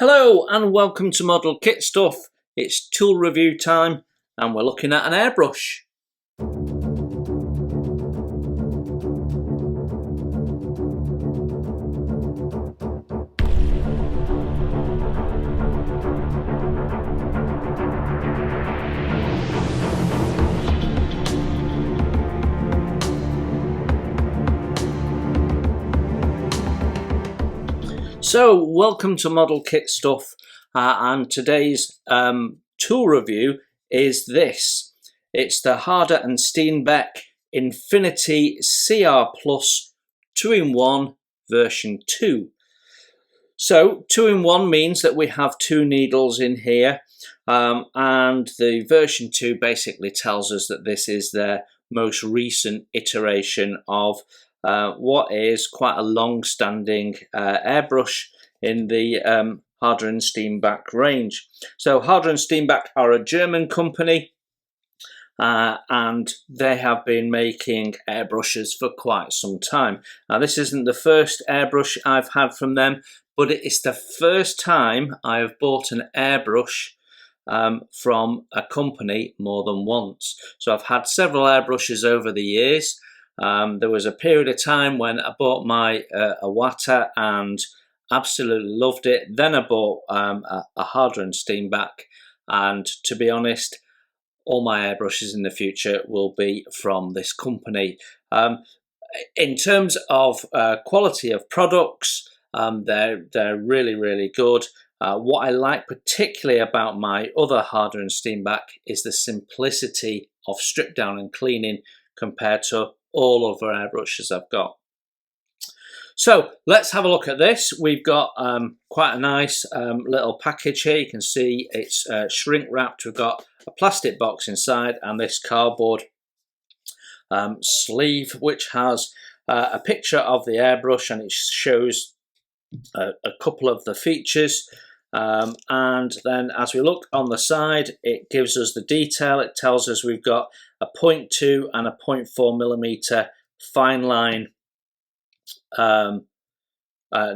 Hello and welcome to Model Kit Stuff. It's tool review time and we're looking at an airbrush. So welcome to Model Kit Stuff and today's tool review is this. It's the Harder & Steenbeck Infinity CR Plus 2-in-1 version 2. So 2-in-1 means that we have two needles in here and the version 2 basically tells us that this is their most recent iteration of what is quite a long-standing airbrush in the Harder & Steenbeck range. So Harder & Steenbeck are a German company and they have been making airbrushes for quite some time. Now this isn't the first airbrush I've had from them, but it is the first time I have bought an airbrush from a company more than once. So I've had several airbrushes over the years. There was a period of time when I bought my Iwata and absolutely loved it. Then I bought a Harder & Steenbeck, and to be honest, all my airbrushes in the future will be from this company. In terms of quality of products, they're really good. What I like particularly about my other Harder & Steenbeck is the simplicity of strip down and cleaning compared to all other airbrushes I've got. So let's have a look at this. We've got quite a nice little package here. You can see it's shrink wrapped. We've got a plastic box inside and this cardboard sleeve which has a picture of the airbrush, and it shows a couple of the features. And then as we look on the side, it gives us the detail. It tells us we've got a 0.2 and a 0.4mm fine line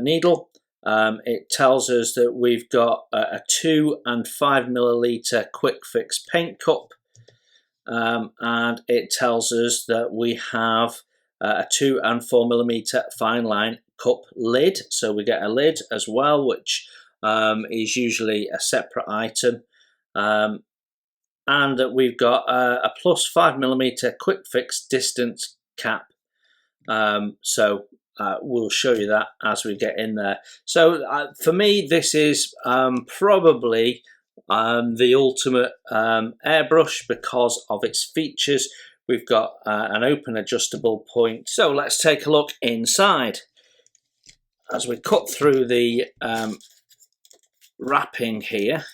needle. It tells us that we've got a 2 and 5mm quick fix paint cup, and it tells us that we have a 2 and 4mm fine line cup lid. So we get a lid as well, which is usually a separate item, and that we've got a plus 5mm quick fix distance cap. So we'll show you that as we get in there. So for me, this is probably the ultimate airbrush because of its features. We've got an open adjustable point. So let's take a look inside. As we cut through the wrapping here,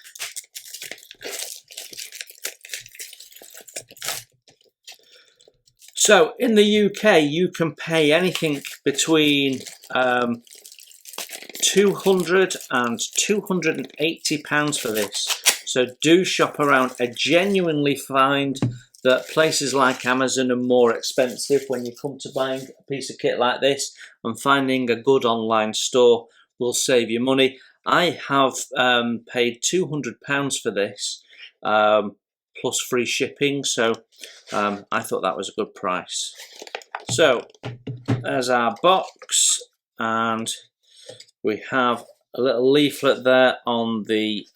so in the UK you can pay anything between £200 and £280 for this, so do shop around. I genuinely find that places like Amazon are more expensive when you come to buying a piece of kit like this, and finding a good online store will save you money. I have paid £200 for this plus free shipping, so I thought that was a good price. So there's our box, and we have a little leaflet there on the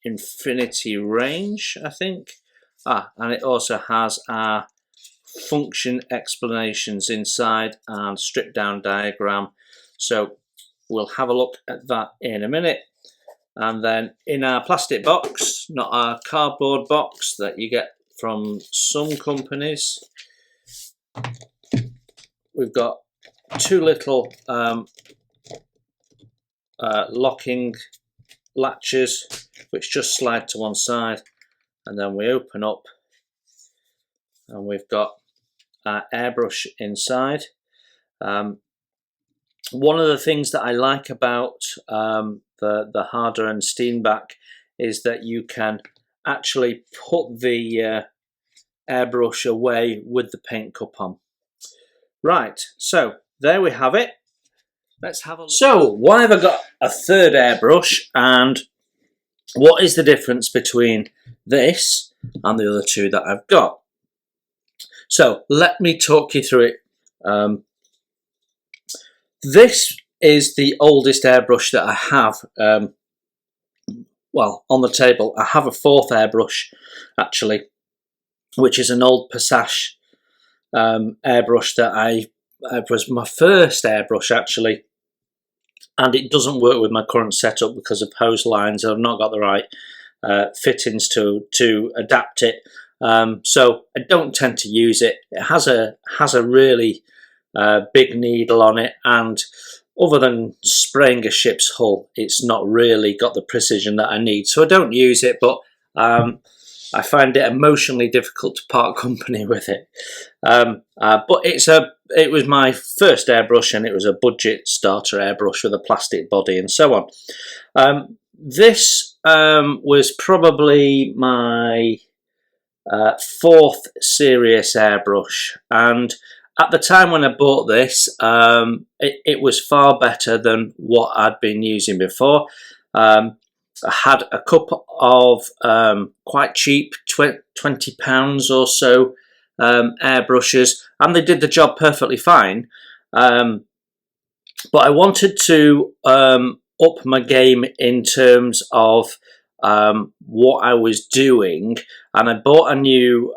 Infinity range, I think. And it also has our function explanations inside and strip down diagram. So we'll have a look at that in a minute. And then in our plastic box, not our cardboard box that you get from some companies, we've got two little locking latches which just slide to one side, and then we open up and we've got our airbrush inside. One of the things that I like about the Harder & Steenbeck is that you can actually put the airbrush away with the paint cup on. Right, so there we have it. Let's have a look. So, why have I got a third airbrush, and what is the difference between this and the other two that I've got? So, let me talk you through it. This is the oldest airbrush that I have. Well, on the table, I have a fourth airbrush, actually, which is an old Passage airbrush that was my first airbrush, actually. And it doesn't work with my current setup because of hose lines. I've not got the right fittings to adapt it, so I don't tend to use it. It has a really big needle on it, and other than spraying a ship's hull, it's not really got the precision that I need, so I don't use it. But I find it emotionally difficult to part company with it. But it was my first airbrush, and it was a budget starter airbrush with a plastic body and so on. This was probably my fourth serious airbrush, and at the time when I bought this, it was far better than what I'd been using before. I had a couple of quite cheap £20 or so airbrushes, and they did the job perfectly fine. But I wanted to up my game in terms of what I was doing, and I bought a new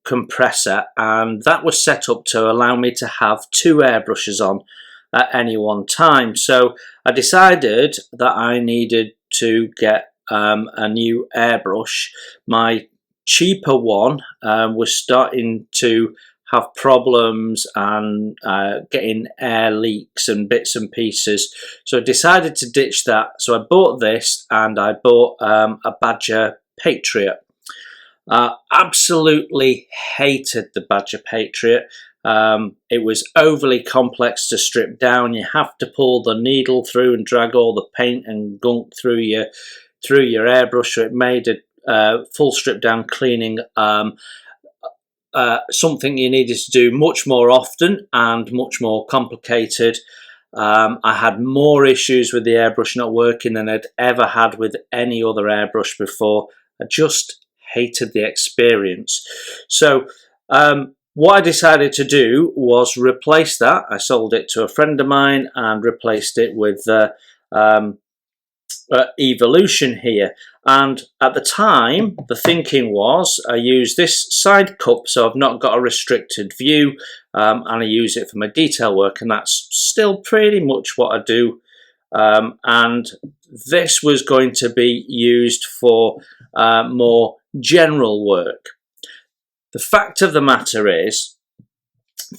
compressor, and that was set up to allow me to have two airbrushes on at any one time. So I decided that I needed to get a new airbrush. My cheaper one was starting to have problems and getting air leaks and bits and pieces, so I decided to ditch that. So I bought this, and I bought a Badger Patriot. Absolutely hated the Badger Patriot. It was overly complex to strip down. You have to pull the needle through and drag all the paint and gunk through your airbrush, so it made a full strip down cleaning something you needed to do much more often and much more complicated. I had more issues with the airbrush not working than I'd ever had with any other airbrush before. I just hated the experience. So what I decided to do was replace that. I sold it to a friend of mine and replaced it with Evolution here. And at the time, the thinking was I use this side cup, so I've not got a restricted view, and I use it for my detail work, and that's still pretty much what I do. And this was going to be used for more general work. The fact of the matter is,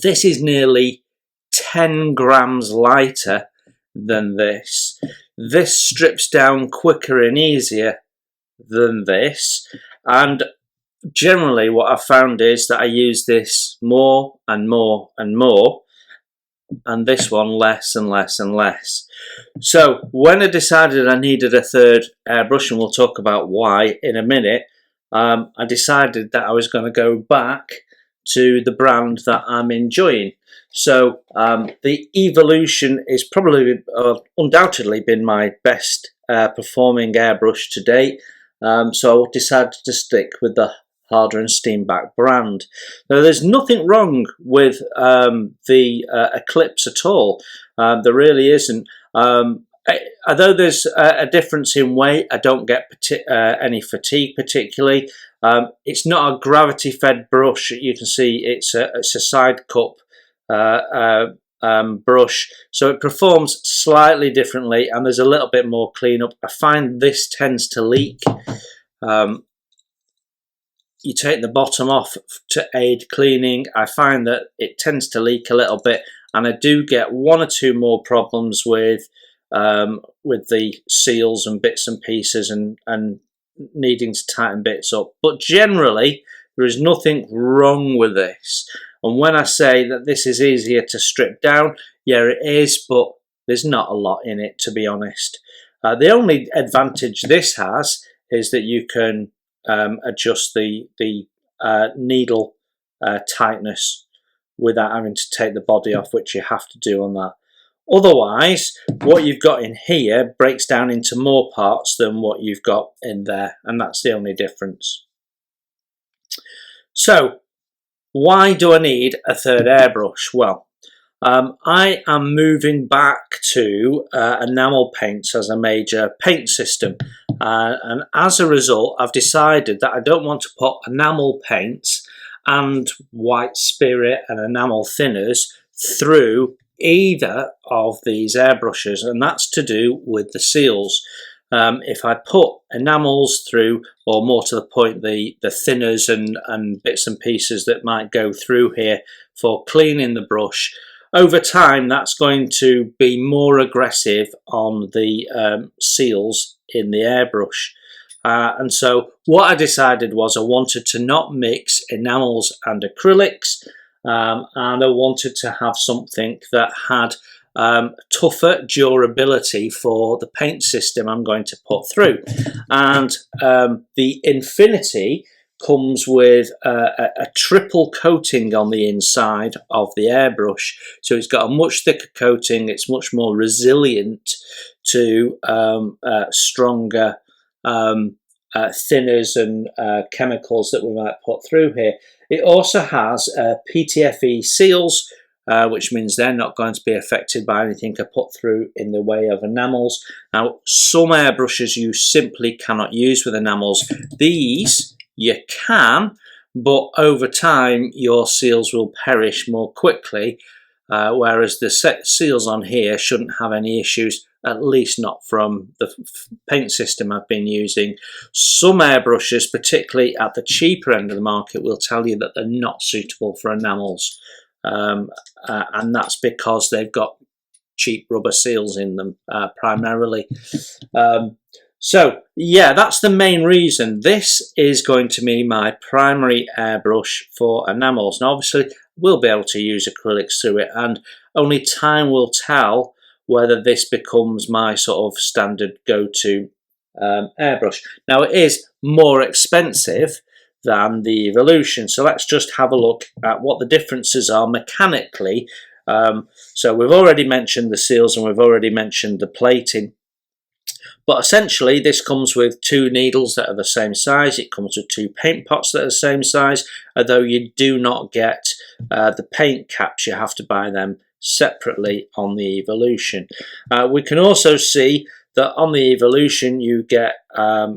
this is nearly 10 grams lighter than this. This strips down quicker and easier than this, and generally what I've found is that I use this more and more and more, and this one less and less and less. So when I decided I needed a third airbrush, and we'll talk about why in a minute, I decided that I was going to go back to the brand that I'm enjoying. So the Evolution is probably undoubtedly been my best performing airbrush to date. So I decided to stick with the Harder and Steenbeck brand. Now, there's nothing wrong with the Eclipse at all. There really isn't. Although there's a difference in weight, I don't get any fatigue particularly. It's not a gravity-fed brush. You can see it's a side cup brush, so it performs slightly differently, and there's a little bit more cleanup. I find this tends to leak. You take the bottom off to aid cleaning. I find that it tends to leak a little bit, and I do get one or two more problems with the seals and bits and pieces and needing to tighten bits up. But generally, there is nothing wrong with this. And when I say that this is easier to strip down, yeah, it is, but there's not a lot in it, to be honest. The only advantage this has is that you can adjust the needle tightness without having to take the body off, which you have to do on that Otherwise, what you've got in here breaks down into more parts than what you've got in there, and that's the only difference. So, why do I need a third airbrush? Well, I am moving back to enamel paints as a major paint system, and as a result I've decided that I don't want to put enamel paints and white spirit and enamel thinners through either of these airbrushes, and that's to do with the seals. If I put enamels through, or more to the point the thinners and bits and pieces that might go through here for cleaning the brush, over time that's going to be more aggressive on the seals in the airbrush. And so what I decided was I wanted to not mix enamels and acrylics, and I wanted to have something that had tougher durability for the paint system I'm going to put through. And the Infinity comes with a triple coating on the inside of the airbrush, so it's got a much thicker coating, it's much more resilient to stronger thinners and chemicals that we might put through here. It also has PTFE seals, which means they're not going to be affected by anything I put through in the way of enamels. Now, some airbrushes you simply cannot use with enamels. These you can, but over time your seals will perish more quickly, whereas the seals on here shouldn't have any issues, at least not from the paint system I've been using. Some airbrushes, particularly at the cheaper end of the market, will tell you that they're not suitable for enamels. And that's because they've got cheap rubber seals in them primarily. So yeah, that's the main reason. This is going to be my primary airbrush for enamels. Now obviously we'll be able to use acrylics through it, and only time will tell whether this becomes my sort of standard go-to airbrush. Now it is more expensive than the Evolution, so let's just have a look at what the differences are mechanically. So we've already mentioned the seals and we've already mentioned the plating, but essentially this comes with two needles that are the same size. It comes with two paint pots that are the same size, although you do not get the paint caps. You have to buy them separately on the Evolution. We can also see that on the Evolution you get a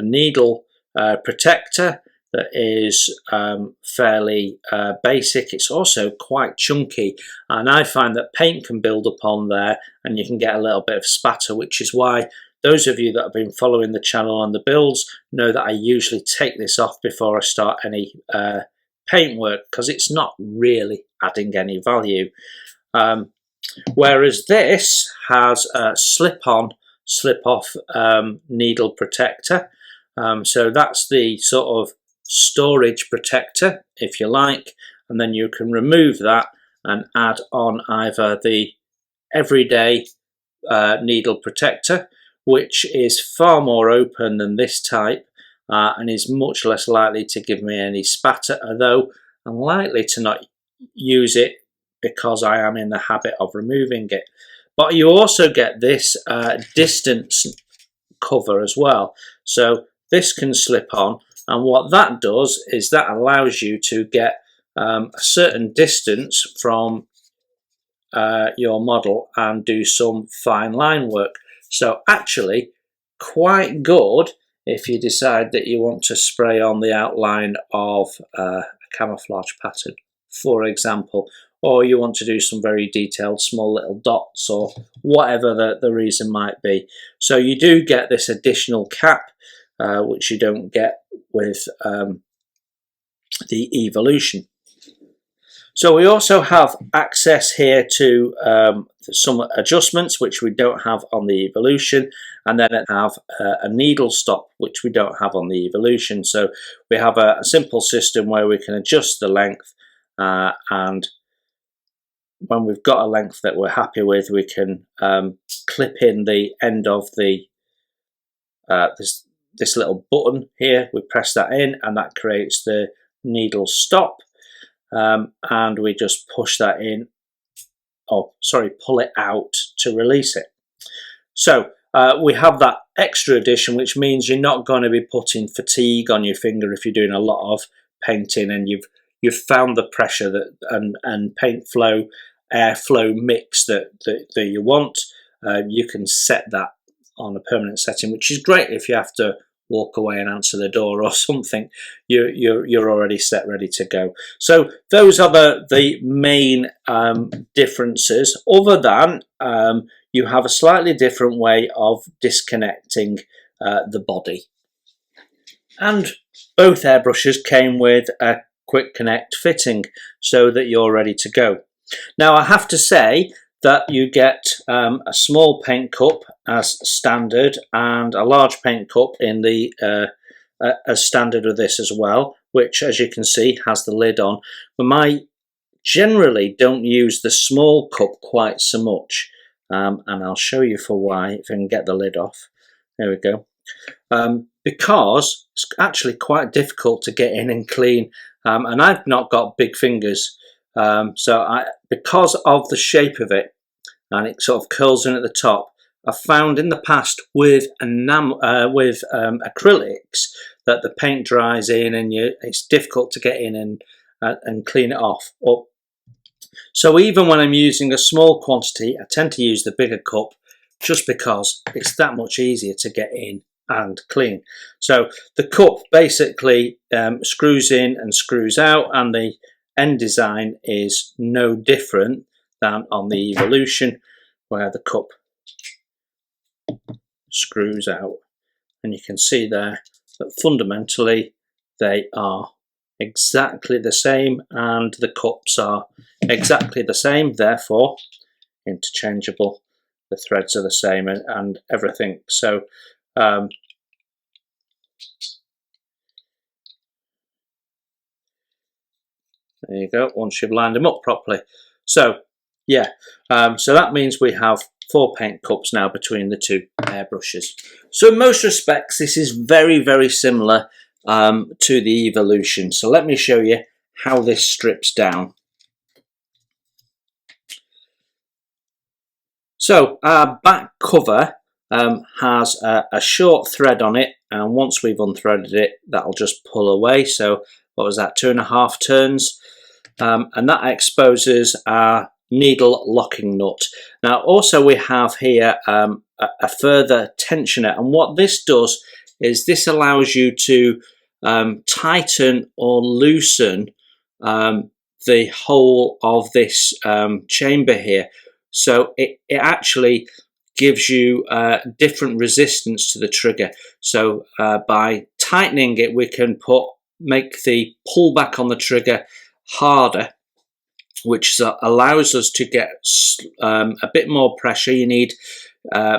needle protector that is fairly basic. It's also quite chunky, and I find that paint can build up on there and you can get a little bit of spatter, which is why those of you that have been following the channel on the builds know that I usually take this off before I start any paint work, because it's not really adding any value. Whereas this has a slip-on, slip-off needle protector. So that's the sort of storage protector, if you like, and then you can remove that and add on either the everyday needle protector, which is far more open than this type and is much less likely to give me any spatter, although I'm likely to not use it because I am in the habit of removing it. But you also get this distance cover as well, so this can slip on, and what that does is that allows you to get a certain distance from your model and do some fine line work. So actually quite good if you decide that you want to spray on the outline of a camouflage pattern, for example, or you want to do some very detailed small little dots or whatever the reason might be. So you do get this additional cap, which you don't get with the Evolution. So we also have access here to some adjustments which we don't have on the Evolution, and then have a needle stop which we don't have on the Evolution. So we have a simple system where we can adjust the length, and when we've got a length that we're happy with, we can clip in the end of the this little button here. We press that in and that creates the needle stop, and we just push that in pull it out to release it. So we have that extra addition, which means you're not going to be putting fatigue on your finger if you're doing a lot of painting and you've found the pressure that and paint flow, airflow mix that you want. You can set that on a permanent setting, which is great if you have to walk away and answer the door or something. You're already set, ready to go. So those are the main differences, other than you have a slightly different way of disconnecting the body. And both airbrushes came with a quick connect fitting so that you're ready to go. Now I have to say that you get a small paint cup as standard and a large paint cup in the as standard of this as well, which, as you can see, has the lid on. But I generally don't use the small cup quite so much, and I'll show you for why if I can get the lid off. There we go. Because it's actually quite difficult to get in and clean, and I've not got big fingers. Because of the shape of it, and it sort of curls in at the top, I've found in the past with acrylics that the paint dries in and it's difficult to get in and clean it off. So even when I'm using a small quantity, I tend to use the bigger cup just because it's that much easier to get in and clean. So the cup basically screws in and screws out, and the end design is no different than on the Evolution, where the cup screws out, and you can see there that fundamentally they are exactly the same, and the cups are exactly the same, therefore interchangeable. The threads are the same and everything. So there you go, once you've lined them up properly. So yeah, so that means we have 4 paint cups now between the 2 airbrushes. So in most respects this is very, very similar to the Evolution. So let me show you how this strips down. So our back cover has a short thread on it, and once we've unthreaded it, that'll just pull away. So what was that, 2.5 turns? And that exposes our needle locking nut. Now also we have here a further tensioner, and what this does is this allows you to tighten or loosen the whole of this chamber here. So it actually gives you different resistance to the trigger. So by tightening it, we can make the pull back on the trigger harder, which allows us to get a bit more pressure. You need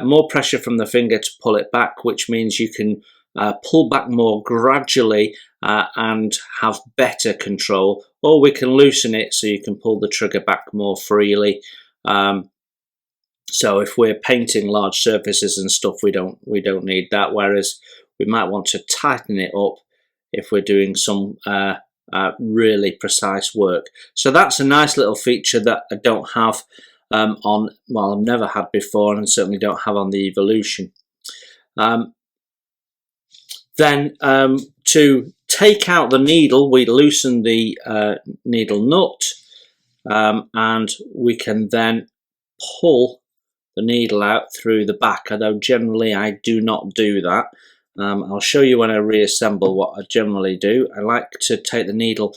more pressure from the finger to pull it back, which means you can pull back more gradually and have better control, or we can loosen it so you can pull the trigger back more freely. So if we're painting large surfaces and stuff, we don't need that, whereas we might want to tighten it up if we're doing some really precise work. So that's a nice little feature that I don't have I've never had before, and certainly don't have on the Evolution. Then to take out the needle, we loosen the needle nut, and we can then pull the needle out through the back, although generally I do not do that. I'll show you when I reassemble what I generally do. I like to take the needle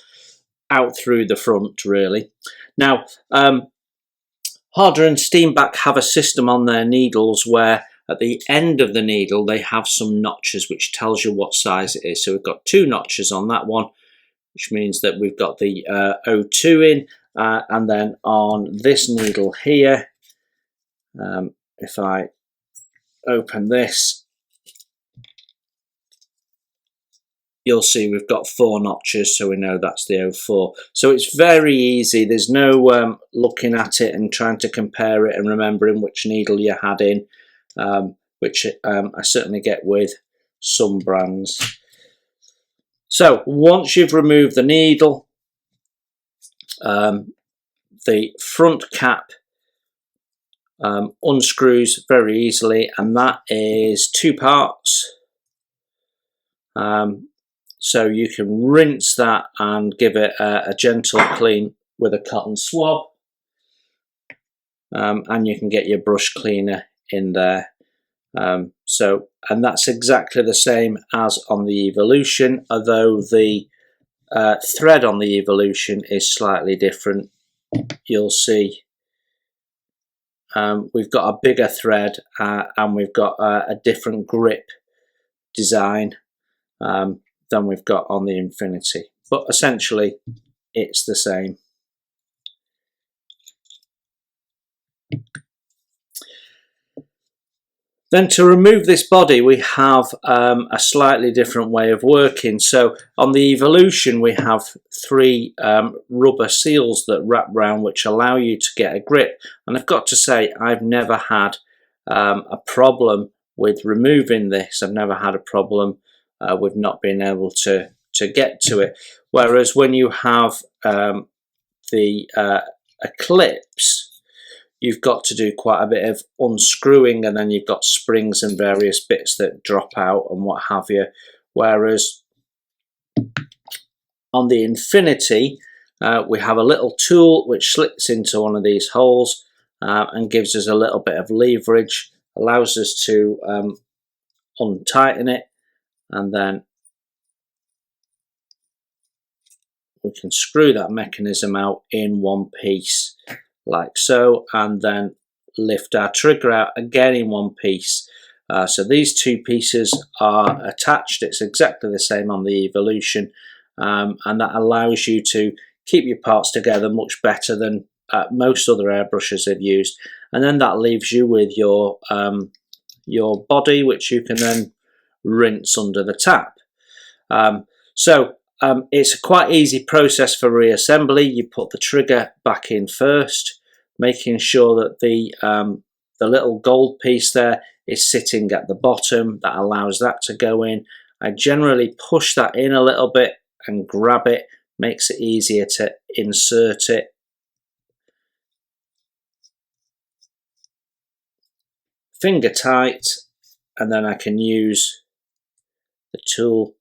out through the front, really. Now, Harder and Steenbeck have a system on their needles where at the end of the needle they have some notches which tells you what size it is. So we've got 2 notches on that one, which means that we've got the 02 in, and then on this needle here, if I open this, you'll see we've got 4 notches, so we know that's the 04. So it's very easy. There's no looking at it and trying to compare it and remembering which needle you had in, which I certainly get with some brands. So once you've removed the needle, the front cap unscrews very easily, and that is 2 parts. So you can rinse that and give it a gentle clean with a cotton swab, and you can get your brush cleaner in there. And that's exactly the same as on the Evolution, although the thread on the Evolution is slightly different. You'll see we've got a bigger thread and we've got a different grip design than we've got on the Infinity, but essentially it's the same. Then to remove this body, we have a slightly different way of working. So on the Evolution, we have 3 rubber seals that wrap round, which allow you to get a grip. And I've got to say, I've never had a problem with removing this. I've never had a problem with not being able to get to it. Whereas when you have the Eclipse, you've got to do quite a bit of unscrewing, and then you've got springs and various bits that drop out and what have you. Whereas on the Infinity, we have a little tool which slips into one of these holes and gives us a little bit of leverage, allows us to untighten it, and then we can screw that mechanism out in one piece, like so, and then lift our trigger out again in one piece. So these 2 pieces are attached. It's exactly the same on the Evolution, and that allows you to keep your parts together much better than most other airbrushes have used. And then that leaves you with your body, which you can then rinse under the tap. It's a quite easy process for reassembly. You put the trigger back in first, making sure that the little gold piece there is sitting at the bottom. That allows that to go in. I generally push that in a little bit and grab it, makes it easier to insert it. Finger tight, and then I can use the tool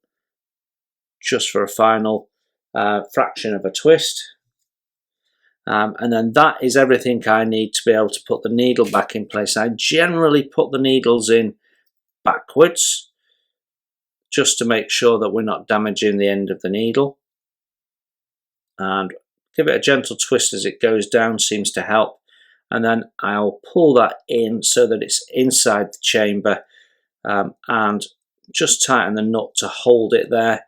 just for a final fraction of a twist. And then that is everything I need to be able to put the needle back in place. I generally put the needles in backwards, just to make sure that we're not damaging the end of the needle. And give it a gentle twist as it goes down, seems to help. And then I'll pull that in so that it's inside the chamber, and just tighten the nut to hold it there.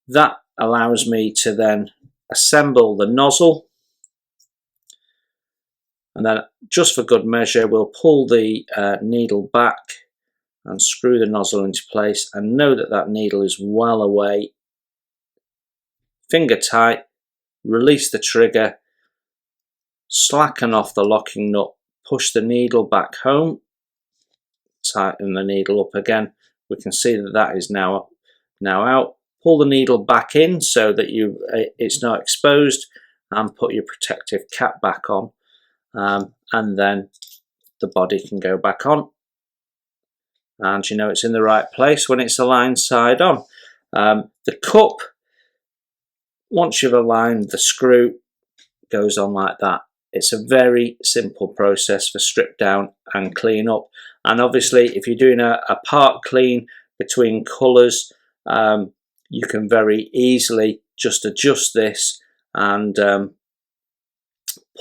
That allows me to then assemble the nozzle, and then just for good measure we'll pull the needle back and screw the nozzle into place, and know that that needle is well away. Finger tight, release the trigger, slacken off the locking nut, push the needle back home, tighten the needle up again. We can see that that is now out. Pull the needle back in so that it's not exposed, and put your protective cap back on, and then the body can go back on, and you know it's in the right place when it's aligned side on. The cup, once you've aligned the screw, goes on like that. It's a very simple process for strip down and clean up. And obviously if you're doing a part clean between colours, you can very easily just adjust this and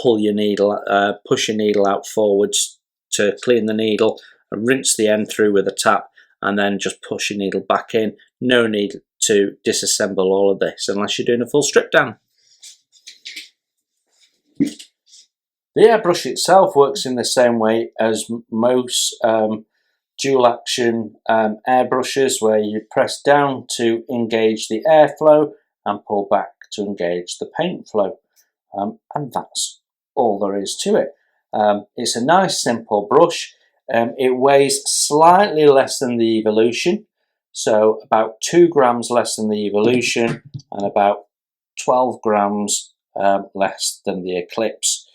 pull your needle, push your needle out forwards to clean the needle, and rinse the end through with a tap, and then just push your needle back in. No need to disassemble all of this unless you're doing a full strip down. The airbrush itself works in the same way as most dual action airbrushes, where you press down to engage the airflow and pull back to engage the paint flow, and that's all there is to it. It's a nice simple brush. It weighs slightly less than the Evolution, so about 2 grams less than the Evolution and about 12 grams less than the Eclipse.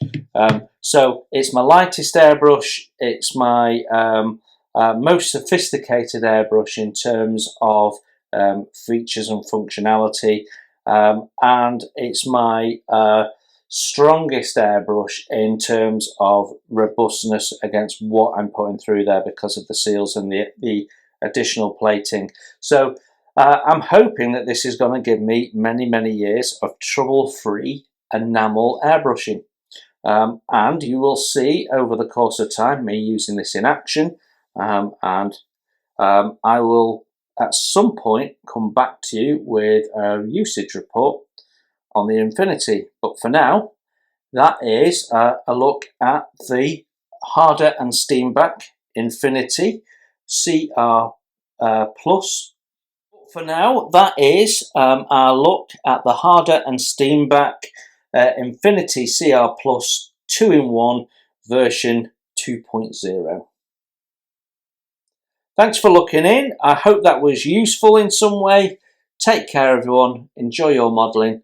So it's my lightest airbrush, it's my most sophisticated airbrush in terms of features and functionality, and it's my strongest airbrush in terms of robustness against what I'm putting through there because of the seals and the additional plating. So I'm hoping that this is going to give me many years of trouble-free enamel airbrushing. And you will see over the course of time me using this in action, and I will at some point come back to you with a usage report on the Infinity. But for now, that is a look at the Harder and Steenbeck Infinity CR Plus. For now, that is our look at the Harder and Steenbeck Infinity CR Plus 2-in-1 version 2.0. Thanks for looking in. I hope that was useful in some way. Take care, everyone. Enjoy your modelling,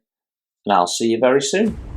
and I'll see you very soon.